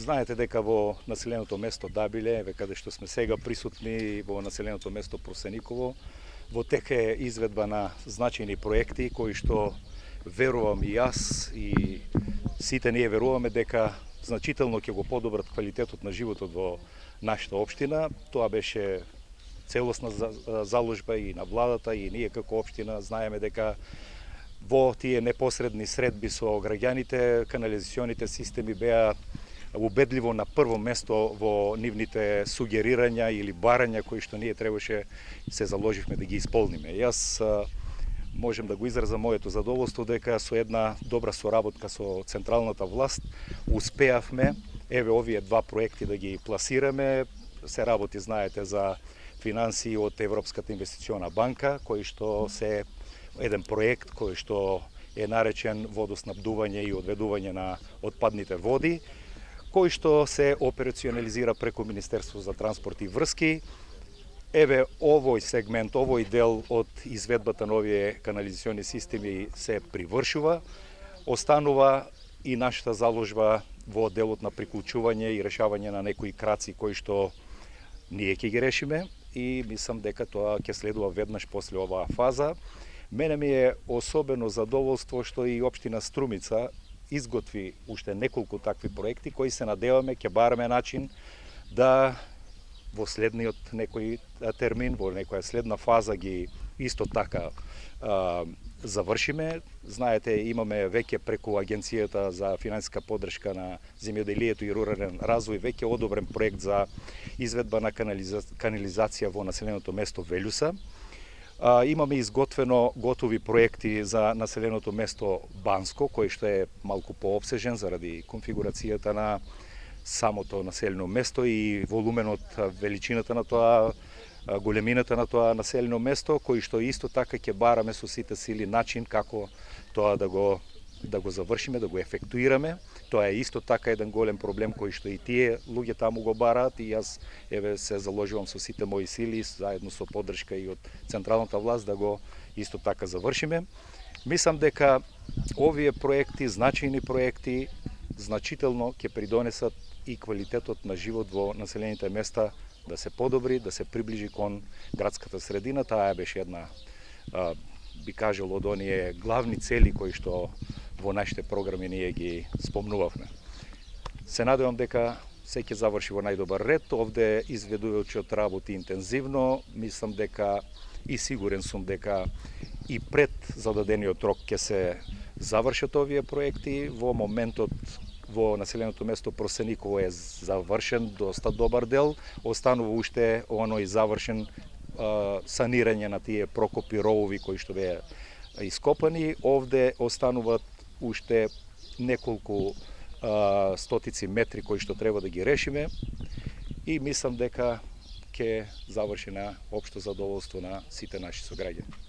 Знаете дека во населеното место Дабиле, каде што сме сега присутни во населеното место Просениково, во тека е изведба на значајни проекти кои што верувам и јас и сите ние веруваме дека значително ќе го подобрат квалитетот на животот во нашата општина. Тоа беше целосна заложба и на владата и ние како општина знаеме дека во тие непосредни средби со граѓаните канализационите системи беа убедливо на прво место во нивните сугерирања или барања кои што ние требаше се заложивме да ги исполниме. Јас можем да го изразам моето задоволство дека со една добра соработка со централната власт успеавме овие два проекти да ги пласираме. Се работи, знаете, за финансии од Европската инвестициона банка, кој што се еден проект кој што е наречен водоснабдување и одведување на отпадните води, кој што се операционализира преку Министерство за транспорт и врски. Овој сегмент, овој дел од изведбата на овие канализациони системи се привршува. Останува и нашата заложба во делот на приклучување и решавање на некои краци кои што ние ќе ги решиме и мислам дека тоа ќе следува веднаш после оваа фаза. Мене ми е особено задоволство што и општина Струмица изготви уште неколку такви проекти кои се надеваме ќе бараме начин да во следниот некој термин, во некоја следна фаза ги исто така завршиме. Знаете, имаме веќе преку Агенцијата за финансиска поддршка на земјоделието и рурален развој веќе одобрен проект за изведба на канализација во населеното место Велјуса. Имаме изготвено готови проекти за населеното место Банско, кој што е малку пообсежен заради конфигурацијата на самото населено место и волуменот, величината на тоа, големината на тоа населено место, кој што исто така ќе бараме со сите сили начин како тоа да го завршиме, да го ефектуираме. Тоа е исто така еден голем проблем кој што и тие луѓе таму го бараат и јас се заложувам со сите мои сили заедно со поддршка и од централната власт да го исто така завршиме. Мислам дека овие проекти, значајни проекти, значително ќе придонесат и квалитетот на живот во населените места да се подобри, да се приближи кон градската средина. Таа беше една, би кажал, од оние главни цели кои што во нашите програми ние ги спомнувавме. Се надевам дека се ќе заврши во најдобар ред. Овде изведувајќи работи интензивно, мислам дека и сигурен сум дека и пред зададениот рок ќе се завршат овие проекти. Во моментот во населеното место Просениково е завршен доста добар дел, останува уште оној завршен санирање на тие прокопи ровови кои што беа ископани. Овде остануваат уште неколку стотици метри кои што треба да ги решиме и мислам дека ќе заврши на општо задоволство на сите наши сограѓани.